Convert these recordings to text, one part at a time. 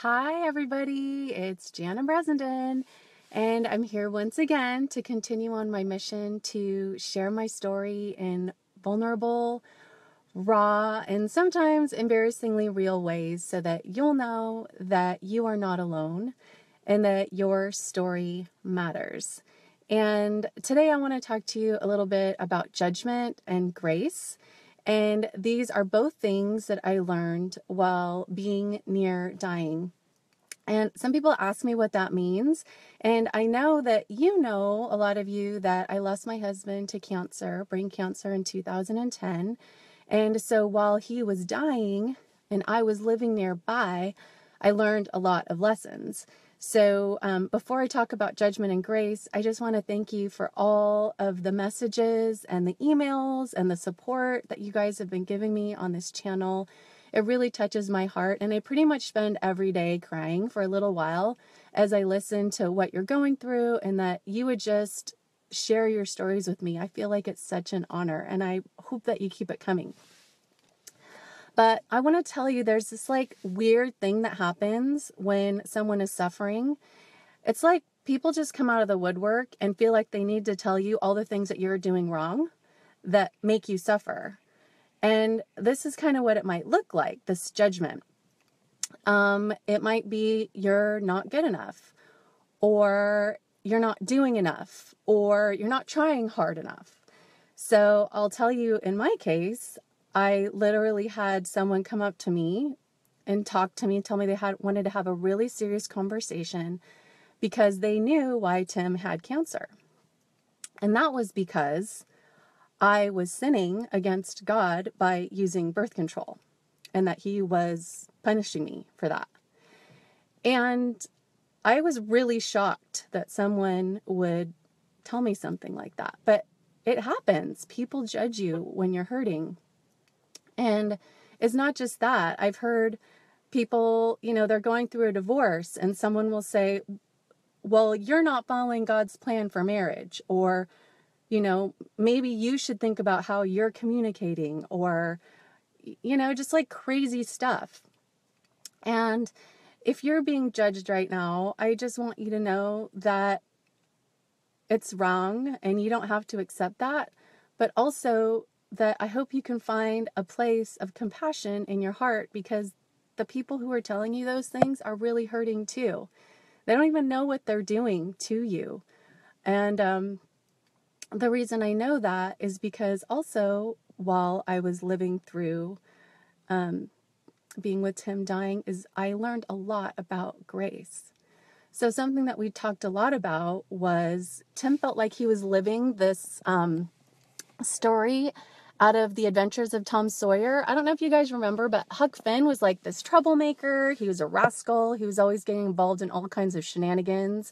Hi, everybody. It's Jana Bressenden, and I'm here once again to continue on my mission to share my story in vulnerable, raw, and sometimes embarrassingly real ways so that you'll know that you are not alone and that your story matters. And today I want to talk to you a little bit about judgment and grace. And these are both things that I learned while being near dying. And some people ask me what that means. And I know that a lot of you, that I lost my husband to cancer, brain cancer in 2010. And so while he was dying and I was living nearby, I learned a lot of lessons. So before I talk about judgment and grace, I just want to thank you for all of the messages and the emails and the support that you guys have been giving me on this channel. It really touches my heart, and I pretty much spend every day crying for a little while as I listen to what you're going through and that you would just share your stories with me. I feel like it's such an honor, and I hope that you keep it coming. But I want to tell you, there's this weird thing that happens when someone is suffering. It's like people just come out of the woodwork and feel like they need to tell you all the things that you're doing wrong that make you suffer. And this is kind of what it might look like, this judgment. It might be you're not good enough, or you're not doing enough, or you're not trying hard enough. So I'll tell you, in my case, I literally had someone come up to me and talk to me, tell me they wanted to have a really serious conversation because they knew why Tim had cancer. And that was because I was sinning against God by using birth control, and that he was punishing me for that. And I was really shocked that someone would tell me something like that. But it happens. People judge you when you're hurting. And it's not just that. I've heard people, they're going through a divorce and someone will say, well, you're not following God's plan for marriage, or maybe you should think about how you're communicating, or, just crazy stuff. And if you're being judged right now, I just want you to know that it's wrong and you don't have to accept that, but also that I hope you can find a place of compassion in your heart, because the people who are telling you those things are really hurting too. They don't even know what they're doing to you. And, the reason I know that is because also while I was living through being with Tim dying, is I learned a lot about grace. So something that we talked a lot about was Tim felt like he was living this story out of the Adventures of Tom Sawyer. I don't know if you guys remember, but Huck Finn was like this troublemaker. He was a rascal. He was always getting involved in all kinds of shenanigans,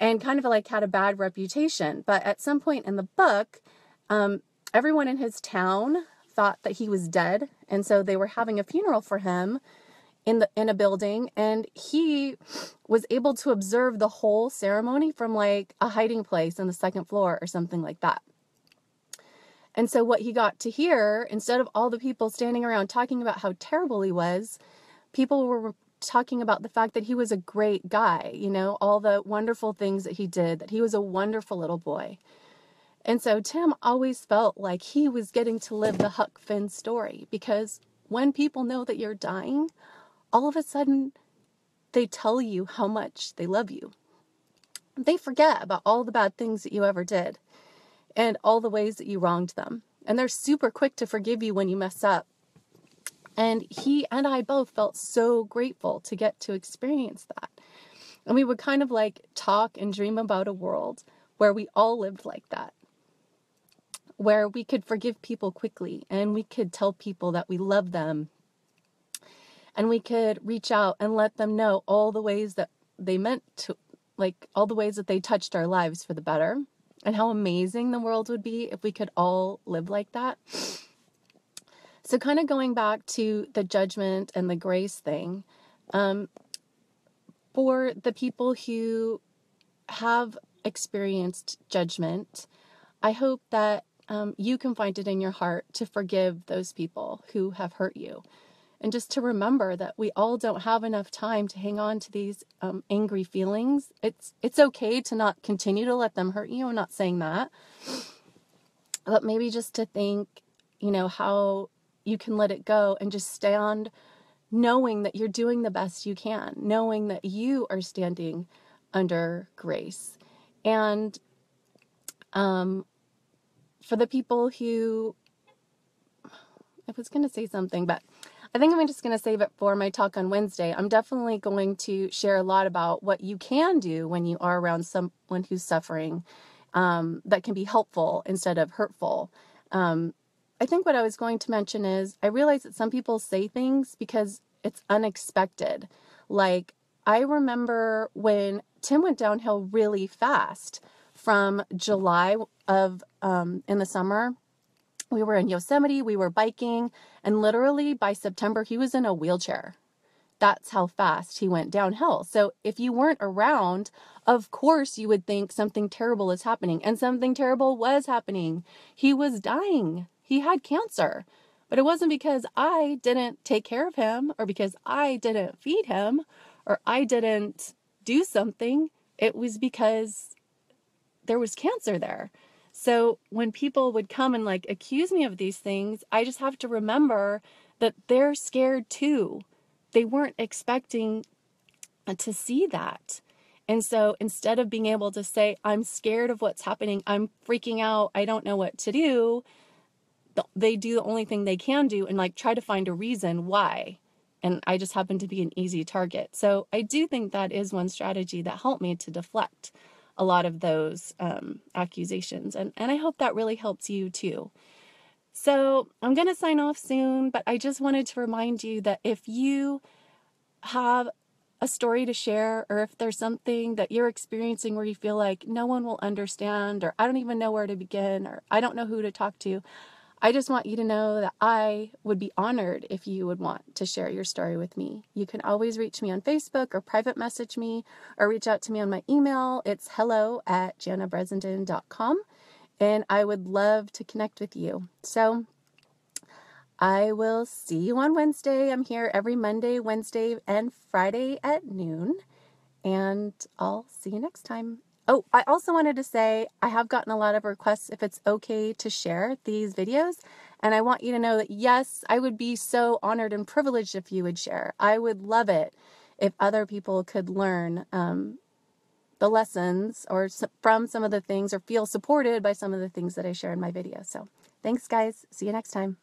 and kind of had a bad reputation. But at some point in the book, everyone in his town thought that he was dead. And so they were having a funeral for him in a building. And he was able to observe the whole ceremony from a hiding place on the second floor or something like that. And so what he got to hear, instead of all the people standing around talking about how terrible he was, people were talking about the fact that he was a great guy, all the wonderful things that he did, that he was a wonderful little boy. And so Tim always felt like he was getting to live the Huck Finn story, because when people know that you're dying, all of a sudden they tell you how much they love you. They forget about all the bad things that you ever did and all the ways that you wronged them. And they're super quick to forgive you when you mess up. And he and I both felt so grateful to get to experience that. And we would kind of talk and dream about a world where we all lived like that, where we could forgive people quickly and we could tell people that we love them, and we could reach out and let them know all the ways that they meant to, all the ways that they touched our lives for the better, and how amazing the world would be if we could all live like that. So kind of going back to the judgment and the grace thing, for the people who have experienced judgment, I hope that you can find it in your heart to forgive those people who have hurt you. and just to remember that we all don't have enough time to hang on to these angry feelings. It's okay to not continue to let them hurt you. I'm not saying that, but maybe just to think, how you can let it go and just stand knowing that you're doing the best you can, knowing that you are standing under grace. And for the people who, I was going to say something, but I think I'm just going to save it for my talk on Wednesday. I'm definitely going to share a lot about what you can do when you are around someone who's suffering, that can be helpful instead of hurtful. I think what I was going to mention is I realize that some people say things because it's unexpected. Like, I remember when Tim went downhill really fast from July of, in the summer. We were in Yosemite, we were biking, and literally by September, he was in a wheelchair. That's how fast he went downhill. So if you weren't around, of course you would think something terrible is happening. And something terrible was happening. He was dying. He had cancer. But it wasn't because I didn't take care of him, or because I didn't feed him, or I didn't do something. It was because there was cancer there. So when people would come and accuse me of these things, I just have to remember that they're scared too. They weren't expecting to see that. And so instead of being able to say, I'm scared of what's happening, I'm freaking out, I don't know what to do, they do the only thing they can do and try to find a reason why. And I just happen to be an easy target. So I do think that is one strategy that helped me to deflect a lot of those accusations. And I hope that really helps you too. So I'm going to sign off soon, but I just wanted to remind you that if you have a story to share, or if there's something that you're experiencing where you feel like no one will understand, or I don't even know where to begin, or I don't know who to talk to, I just want you to know that I would be honored if you would want to share your story with me. You can always reach me on Facebook or private message me or reach out to me on my email. It's hello@janabresenden.com, and I would love to connect with you. So I will see you on Wednesday. I'm here every Monday, Wednesday, and Friday at noon, and I'll see you next time. Oh, I also wanted to say I have gotten a lot of requests if it's okay to share these videos. And I want you to know that, yes, I would be so honored and privileged if you would share. I would love it if other people could learn the lessons from some of the things, or feel supported by some of the things that I share in my videos. So thanks, guys. See you next time.